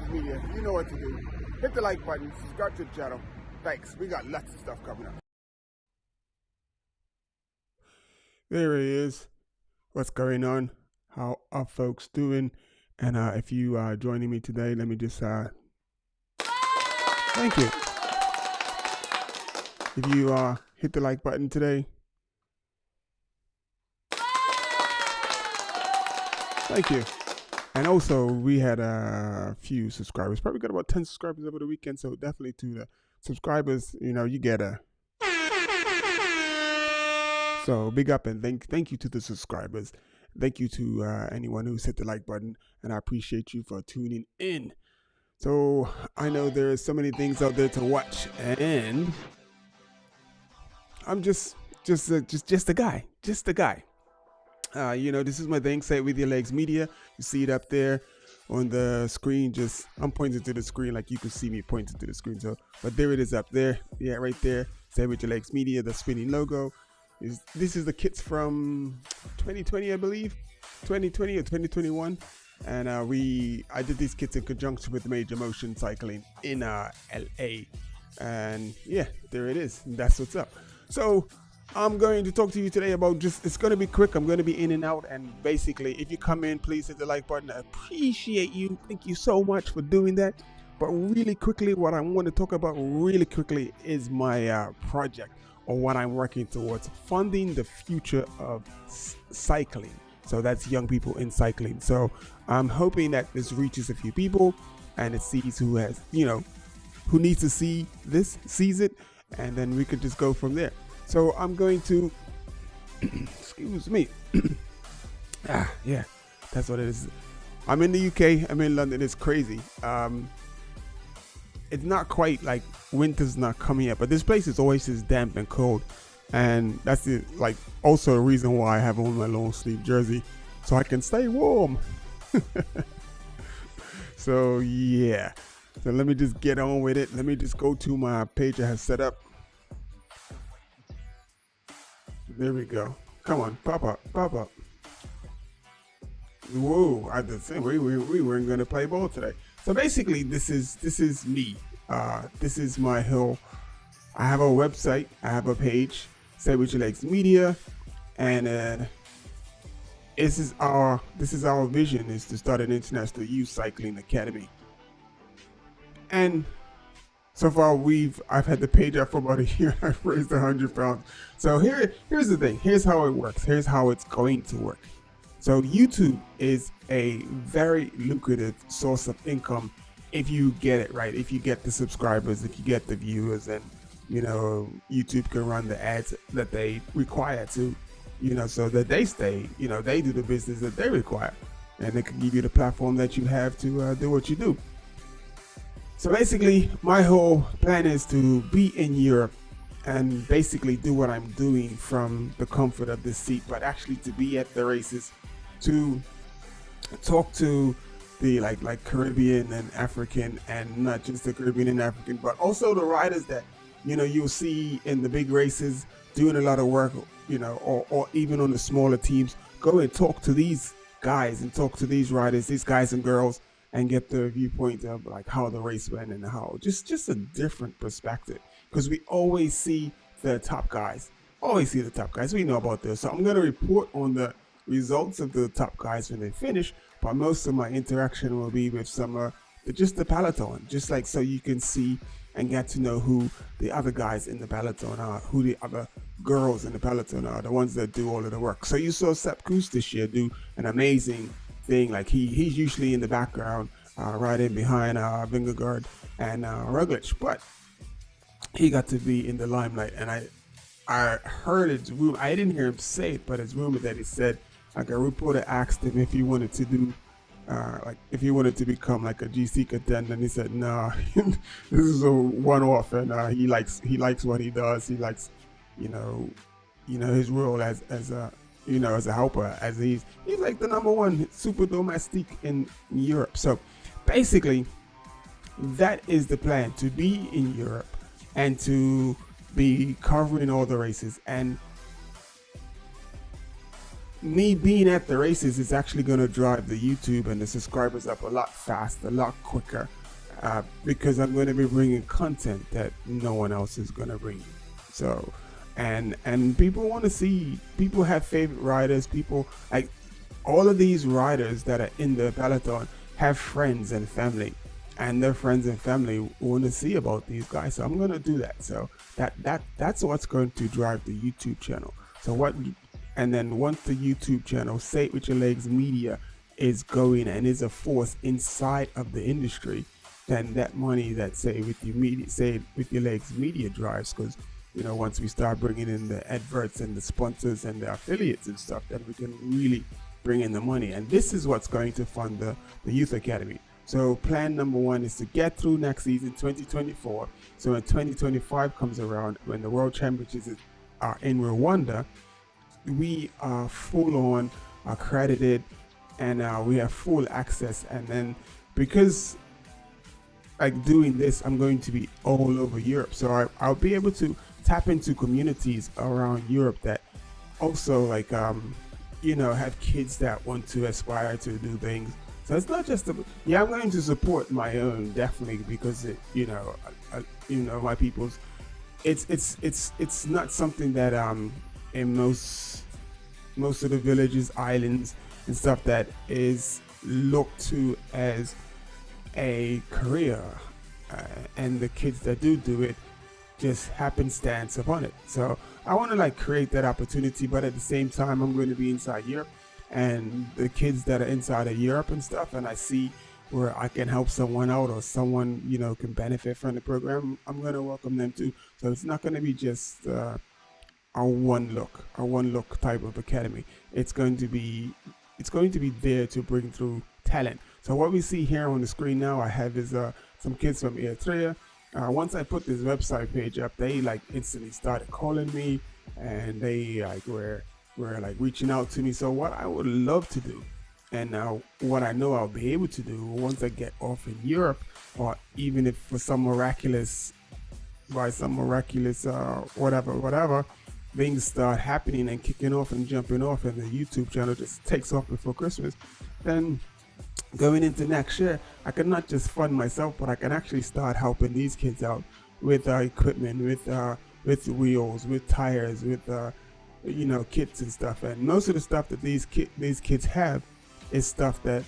Legs Media. You know what to do. Hit the like button, subscribe to the channel. Thanks. We got lots of stuff coming up. There he is. What's going on? How are folks doing? And if you are joining me today, let me just thank you. If you hit the like button today, thank you. And also, we had a few subscribers. Probably got about 10 subscribers over the weekend. So definitely to the subscribers, you get a. So big up and thank you to the subscribers. Thank you to anyone who's hit the like button. And I appreciate you for tuning in. So I know there's so many things out there to watch. And I'm just a guy. Just a guy. This is my thing, Say It With Your Legs Media. You see it up there on the screen. I'm pointing to the screen like you can see me pointing to the screen. But there it is up there. Yeah, right there. Say It With Your Legs Media, the spinning logo. This is the kits from 2020, I believe. 2020 or 2021. And I did these kits in conjunction with Major Motion Cycling in LA. And yeah, there it is. That's what's up. So I'm going to talk to you today about it's going to be quick. I'm going to be in and out. And basically, if you come in, please hit the like button. I appreciate you. Thank you so much for doing that. But really quickly, what I want to talk about really quickly is my project, or what I'm working towards, funding the future of cycling. So that's young people in cycling. So I'm hoping that this reaches a few people and it sees who needs to see this, sees it, and then we could just go from there. So I'm going to, excuse me. Yeah, that's what it is. I'm in the UK. I'm in London. It's crazy. It's not quite like winter's not coming yet, but this place is always just damp and cold. And that's also a reason why I have on my long sleeve jersey, so I can stay warm. So yeah. So let me just get on with it. Let me just go to my page I have set up. There we go. Come on, pop up. Whoa! I did say we weren't gonna play ball today. So basically, this is me. This is my hill. I have a website. I have a page. Say It With Your Legs Media, and this is our vision, is to start an international youth cycling academy. And so far, I've had the page up for about a year. I've raised £100. So here's the thing. Here's how it works. Here's how it's going to work. So YouTube is a very lucrative source of income if you get it right. If you get the subscribers, if you get the viewers, and YouTube can run the ads that they require to, so that they stay. They do the business that they require, and they can give you the platform that you have to do what you do. So basically, my whole plan is to be in Europe and basically do what I'm doing from the comfort of the seat, but actually to be at the races, to talk to the like Caribbean and African, and not just the Caribbean and African, but also the riders that you'll see in the big races doing a lot of work, or even on the smaller teams. Go and talk to these guys and talk to these riders, these guys and girls, and get the viewpoint of like how the race went and how just a different perspective, because we always see the top guys. We know about this. So I'm going to report on the results of the top guys when they finish, but most of my interaction will be with some just the peloton, just like so you can see and get to know who the other guys in the peloton are, who the other girls in the peloton are, the ones that do all of the work. So you saw Sepp Kuss this year do an amazing thing. Like he's usually in the background, right in behind Vingegaard and Roglic, but he got to be in the limelight. And I heard it's rumored, I didn't hear him say it, but it's rumored that he said, like, a reporter asked him if he wanted to do if he wanted to become like a GC contender, and he said, "No, this is a one-off," and he likes what he does. He likes, his role as a helper, as he's like the #1 super domestique in Europe. So basically, that is the plan, to be in Europe and to be covering all the races. And me being at the races is actually going to drive the YouTube and the subscribers up a lot faster, a lot quicker, because I'm going to be bringing content that no one else is going to bring you. So, and people want to see, people have favorite riders, people like all of these riders that are in the peloton have friends and family, and their friends and family want to see about these guys. So I'm going to do that. So that's what's going to drive the YouTube channel. So what, and then once the YouTube channel, Say It With Your Legs Media, is going and is a force inside of the industry, then that money that Say It With Your Legs Media drives, because you know, once we start bringing in the adverts and the sponsors and the affiliates and stuff, then we can really bring in the money. And this is what's going to fund the Youth Academy. So plan number one is to get through next season, 2024. So when 2025 comes around, when the World Championships are in Rwanda, we are full on accredited, and we have full access. And then because like doing this, I'm going to be all over Europe, so I'll be able to tap into communities around Europe that also like you know, have kids that want to aspire to do things. So it's not just yeah, I'm going to support my own, definitely, because it, you know, my people's, it's not something that in most of the villages, islands and stuff that is looked to as a career, and the kids that do it just happenstance upon it. So I want to like create that opportunity, but at the same time I'm going to be inside Europe, and the kids that are inside of Europe and stuff, and I see where I can help someone out, or someone, you know, can benefit from the program, I'm going to welcome them too. So it's not going to be just a one look type of academy. It's going to be there to bring through talent. So what we see here on the screen now, I have is some kids from Eritrea. Once I put this website page up, they like instantly started calling me, and they like were like reaching out to me. So what I would love to do, and now what I know I'll be able to do once I get off in Europe, or even if for some miraculous whatever things start happening and kicking off and jumping off, and the YouTube channel just takes off before Christmas, then going into next year, I can not just fund myself, but I can actually start helping these kids out with equipment, with wheels, with tires, with you know, kits and stuff. And most of the stuff that these kids have is stuff that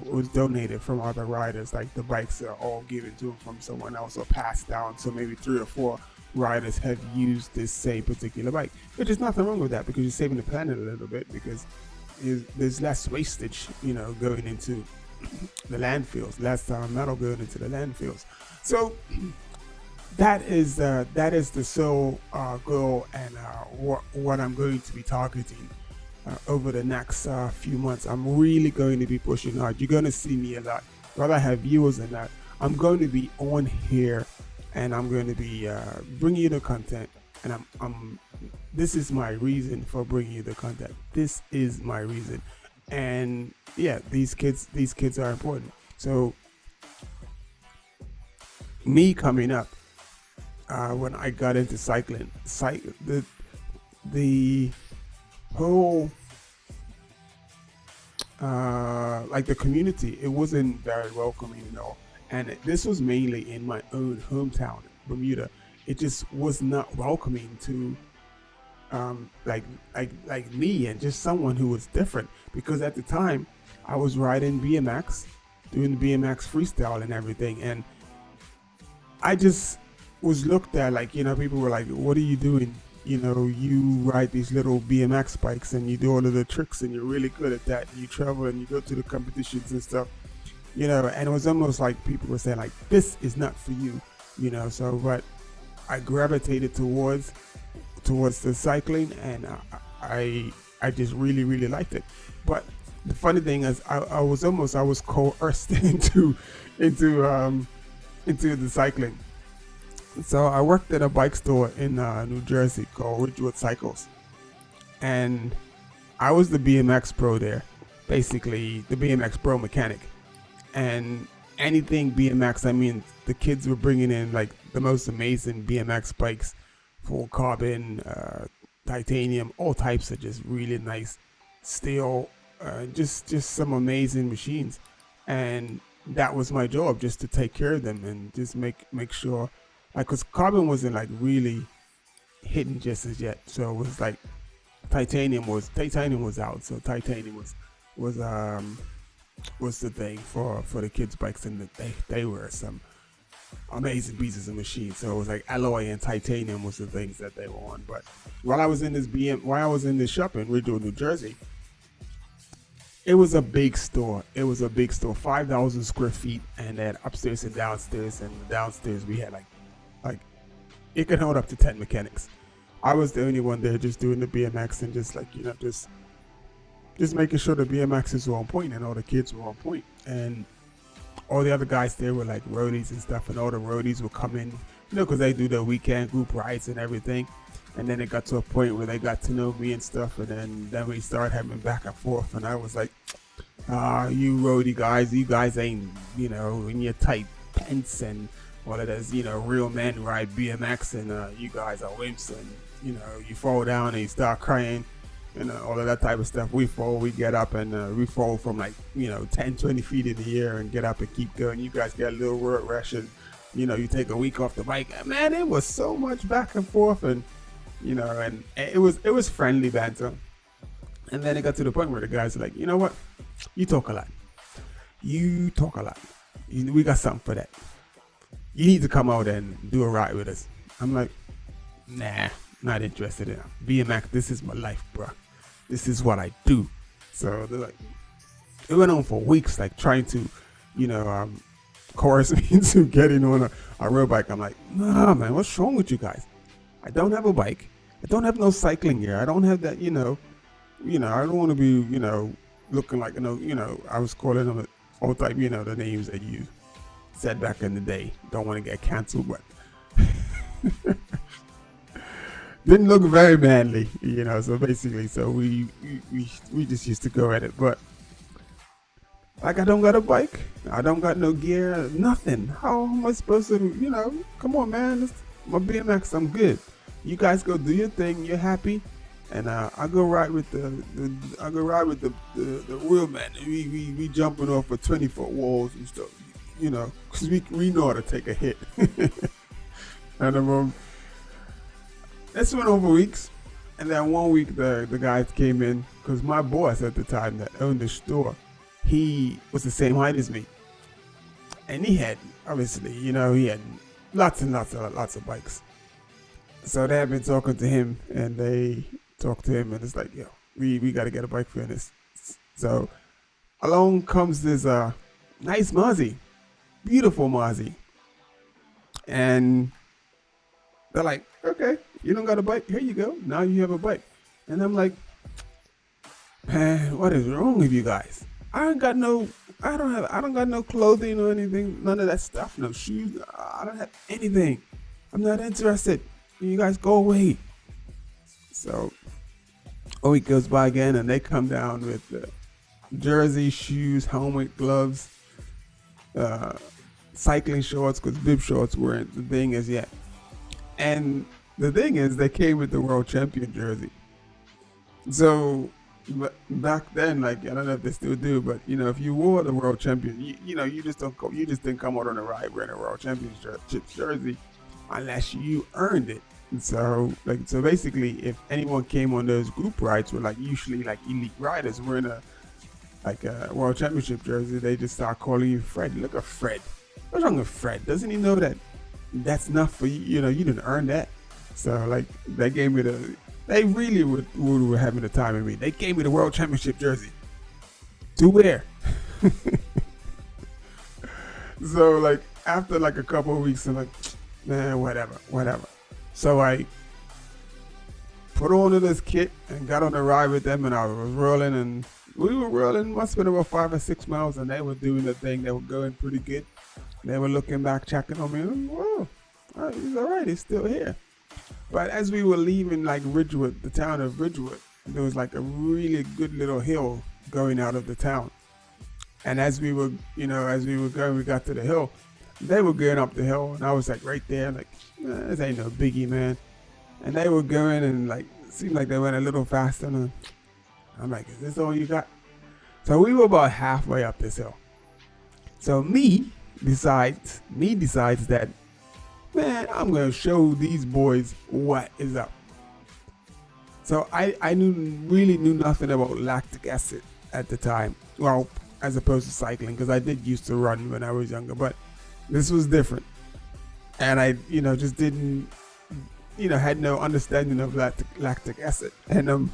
was donated from other riders. Like the bikes are all given to them from someone else or passed down. So maybe 3 or 4 riders have used this same particular bike, which is nothing wrong with that, because you're saving the planet a little bit, because there's less wastage, you know, going into the landfills, less metal going into the landfills. So that is the sole goal, and what I'm going to be targeting over the next few months. I'm really going to be pushing hard. You're going to see me a lot. Rather have viewers than that. I'm going to be on here, and I'm going to be bringing you the content, and this is my reason for bringing you the content. This is my reason. And yeah, these kids are important. So me coming up, when I got into cycling, the whole like the community, it wasn't very welcoming, you know. And this was mainly in my own hometown, Bermuda. It just was not welcoming to like me, and just someone who was different, because at the time I was riding BMX, doing the BMX freestyle and everything, and I just was looked at like, you know, people were like, what are you doing? You know, you ride these little BMX bikes and you do all of the tricks and you're really good at that, and you travel and you go to the competitions and stuff, you know. And it was almost like people were saying like, this is not for you, you know. So but I gravitated towards the cycling, and I just really liked it. But the funny thing is, I was coerced into the cycling. So I worked at a bike store in New Jersey called Ridgewood Cycles, and I was the BMX pro there, basically the BMX pro mechanic. And anything BMX, I mean, the kids were bringing in like the most amazing BMX bikes, full carbon, titanium, all types of just really nice steel, just some amazing machines, and that was my job, just to take care of them and just make sure, like, cause carbon wasn't like really hitting just as yet, so it was like titanium was out, so titanium was was the thing for the kids bikes, and they were some amazing pieces of machines. So it was like alloy and titanium was the things that they were on. But while I was in this shop in Ridgewood, New Jersey, it was a big store. 5,000 square feet, and they had upstairs and downstairs. And downstairs we had like it could hold up to 10 mechanics. I was the only one there just doing the BMX and just like, just making sure the BMXs were on point and all the kids were on point. And all the other guys there were like roadies and stuff, and all the roadies would come in, because they do the weekend group rides and everything. And then it got to a point where they got to know me and stuff, and then we started having back and forth. And I was like, you roadie guys, you guys ain't, in your tight pants and all of this, real men ride BMX, and you guys are wimps, and you fall down and you start crying, all of that type of stuff. We fall, we get up, and we fall from 10, 20 feet in the air and get up and keep going. You guys get a little road rash, and you take a week off the bike. Man, it was so much back and forth, and and it was friendly banter. And then it got to the point where the guys are like, you know what, you talk a lot, we got something for that, you need to come out and do a ride with us. I'm like, nah, not interested in BMX. This is my life, bro. This is what I do. So they're like, it went on for weeks, like trying to, coerce me into getting on a road bike. I'm like, nah, man, what's wrong with you guys? I don't have a bike. I don't have no cycling gear. I don't have that, I don't want to be, looking like, I was calling them all type, the names that you said back in the day. Don't want to get canceled, but didn't look very manly, so basically, we just used to go at it. But like, I don't got a bike, I don't got no gear, nothing. How am I supposed to, come on, man, it's my BMX, I'm good. You guys go do your thing, you're happy, and I go ride with the real man. We jumping off of 20-foot walls and stuff, because we know how to take a hit. And this went over weeks, and then one week the guys came in, because my boss at the time that owned the store, he was the same height as me, and he had, obviously, he had lots and lots of bikes. So they had been talking to him, and they talked to him, and it's like, yo, we got to get a bike for this. So along comes this nice Mozzie, beautiful Mozzie, and they're like, okay, you don't got a bike? Here you go. Now you have a bike. And I'm like, man, what is wrong with you guys? I don't got no clothing or anything, none of that stuff, no shoes. I don't have anything. I'm not interested. You guys go away. So a week goes by again, and they come down with jersey, shoes, helmet, gloves, cycling shorts, because bib shorts weren't the thing as yet. And the thing is, they came with the world champion jersey. So back then, like, I don't know if they still do, but if you wore the world champion, you just didn't come out on a ride wearing a world championship jersey unless you earned it. And so basically, if anyone came on those group rides with usually elite riders wearing a world championship jersey, they just start calling you Fred. Look at Fred. What's wrong with Fred? Doesn't he know that that's not for you? You didn't earn that. So they gave me they really were having the time of me. They gave me the world championship jersey to wear. So after a couple of weeks, I'm like, man, whatever. So I put on this kit and got on the ride with them, and I was rolling, and we were rolling, must have been about 5 or 6 miles, and they were doing the thing. They were going pretty good. They were looking back, checking on me. Whoa, he's all right. He's still here. But as we were leaving Ridgewood, the town of Ridgewood, there was a really good little hill going out of the town. And as we were going, we got to the hill. They were going up the hill, and I was right there, this ain't no biggie, man. And they were going, and it seemed like they went a little faster. And I'm like, is this all you got? So we were about halfway up this hill. So me decides that, man, I'm gonna show these boys what is up. So I really knew nothing about lactic acid at the time. Well, as opposed to cycling, because I did used to run when I was younger, but this was different. And I, just didn't, had no understanding of lactic acid. And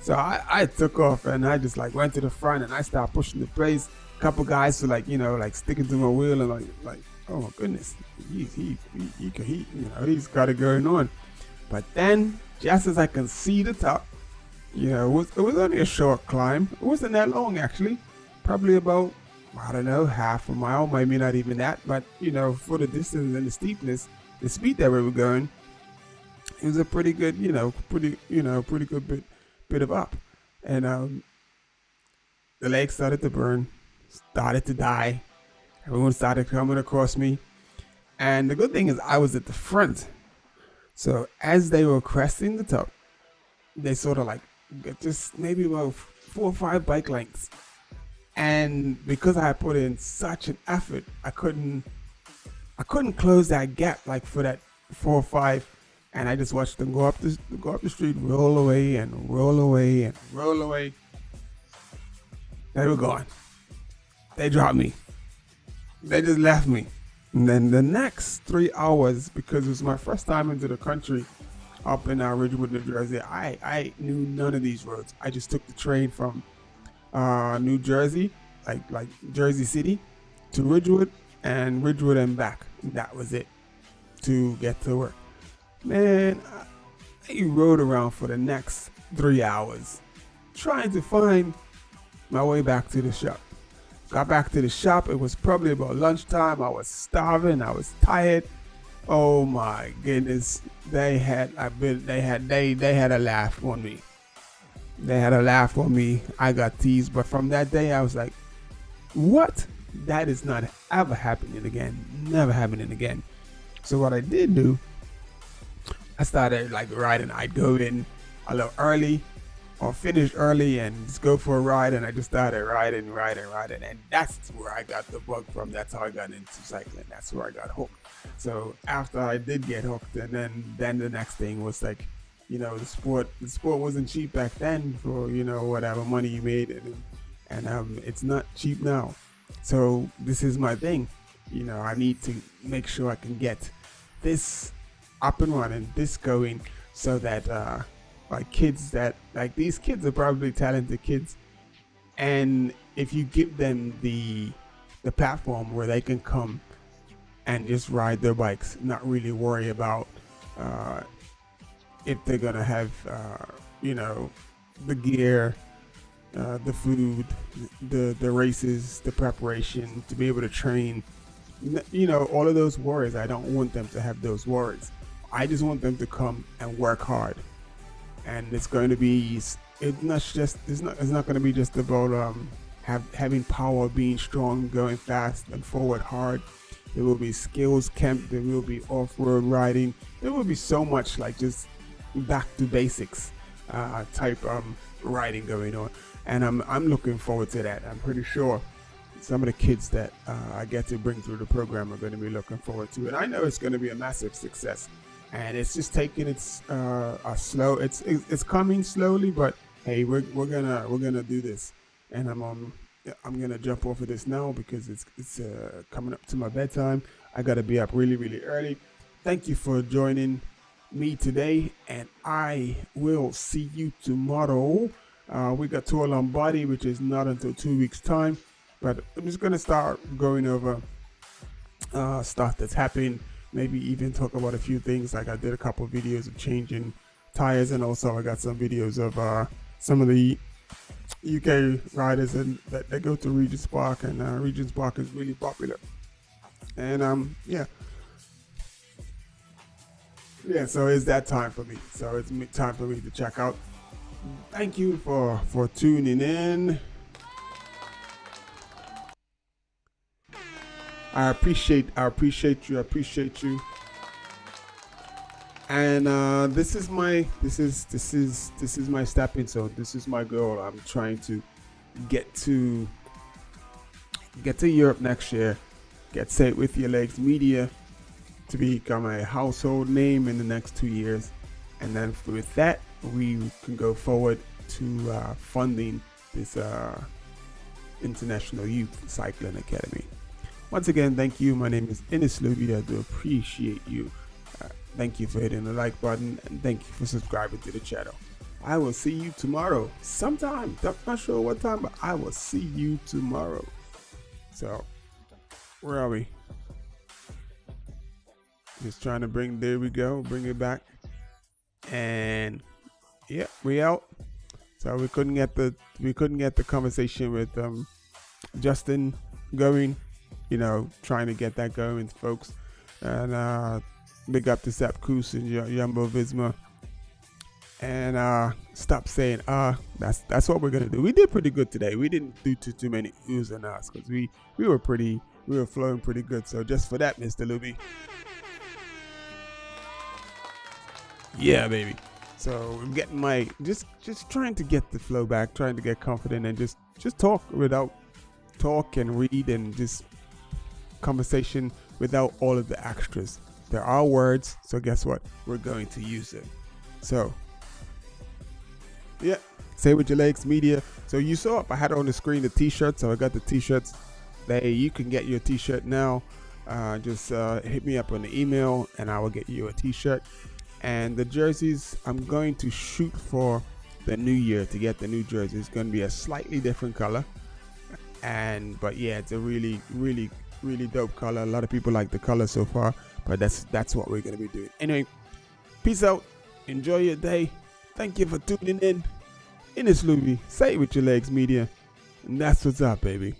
so I took off and I just like went to the front and I started pushing the pace. A couple guys were like, like sticking to my wheel and like, oh my goodness, he's got it going on. But then, just as I can see the top, it was only a short climb. It wasn't that long actually, probably about, I don't know, half a mile, maybe not even that. But for the distance and the steepness, the speed that we were going, it was a pretty good, pretty good bit of up. And the legs started to burn, started to die. Everyone started coming across me. And the good thing is I was at the front. So as they were cresting the top, they sort of like just maybe about 4 or 5 bike lengths. And because I put in such an effort, I couldn't close that gap like for that 4 or 5. And I just watched them go up the street, roll away and roll away and roll away. They were gone. They dropped me. They just left me. And then the next 3 hours, because it was my first time into the country up in Ridgewood, New Jersey, I knew none of these roads. I just took the train from New Jersey, like Jersey City, to Ridgewood and back. That was it to get to work. Man, I rode around for the next 3 hours trying to find my way back to the shop. Got back to the shop. It was probably about lunchtime. I was starving. I was tired. Oh my goodness. They had a laugh on me. They had a laugh on me. I got teased. But from that day, I was like, what? That is not ever happening again. Never happening again. So what I did do, I started like riding. I'd go in a little early or finish early and just go for a ride. And I just started riding. And that's where I got the bug from. That's how I got into cycling. That's where I got hooked. So after I did get hooked, and then the next thing was like, the sport wasn't cheap back then for, whatever money you made. And it's not cheap now. So this is my thing. I need to make sure I can get this up and running, this going, so that these kids are probably talented kids, and if you give them the platform where they can come and just ride their bikes, not really worry about if they're gonna have the gear, the food, the races, the preparation, to be able to train, all of those worries. I don't want them to have those worries. I just want them to come and work hard. And it's going to be, it's not going to be just about having power, being strong, going fast and forward hard. There will be skills camp. There will be off-road riding. There will be so much like just back to basics type riding going on. And I'm looking forward to that. I'm pretty sure some of the kids that I get to bring through the program are going to be looking forward to it. I know it's going to be a massive success. And it's just taking its slow. It's coming slowly, but hey, we're gonna do this. And I'm gonna jump off of this now because it's coming up to my bedtime. I gotta be up really, really early. Thank you for joining me today, and I will see you tomorrow. We got Tour Lombardy, which is not until 2 weeks time, but I'm just gonna start going over stuff that's happening. Maybe even talk about a few things. Like I did a couple of videos of changing tires, and also I got some videos of some of the UK riders and that go to Regent's Park, and Regent's Park is really popular. And yeah, so it's that time for me. So it's time for me to check out. Thank you for tuning in. I appreciate you. And this is my stepping stone. This is my goal. I'm trying to get to Europe next year. Get Say It With Your Legs Media to become a household name in the next 2 years, and then with that we can go forward to funding this International Youth Cycling Academy. Once again, thank you. My name is Ines Luby. I do appreciate you. Thank you for hitting the like button, and thank you for subscribing to the channel. I will see you tomorrow sometime. Not sure what time, but I will see you tomorrow. So, where are we? Just trying to there we go, bring it back. And yeah, we out. So we couldn't get the conversation with Justin going, trying to get that going, folks. And big up to Sepp Kuss and Jumbo Visma. And stop saying that's what we're gonna do. We did pretty good today. We didn't do too many oohs and ahs because we were flowing pretty good. So just for that, Mr. Luby. Yeah, baby. So I'm getting my just trying to get the flow back, trying to get confident, and just talk without talk and read and just conversation without all of the extras. There are words, so guess what? We're going to use them. So yeah, Say With Your Legs Media. So you saw up I had on the screen the t-shirts, so I got the t-shirts. You can get your t-shirt now. Just hit me up on the email and I will get you a t-shirt. And the jerseys, I'm going to shoot for the new year to get the new jersey. It's going to be a slightly different color, but yeah, it's a really dope color. A lot of people like the color so far, but that's what we're going to be doing. Anyway, peace out. Enjoy your day. Thank you for tuning in. Ines Luby, Say It With Your Legs Media, and that's what's up, baby.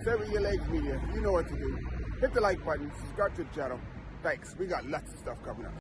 Say With Your Legs Media. You know what to do. Hit the like button, subscribe to the channel. Thanks. We got lots of stuff coming up.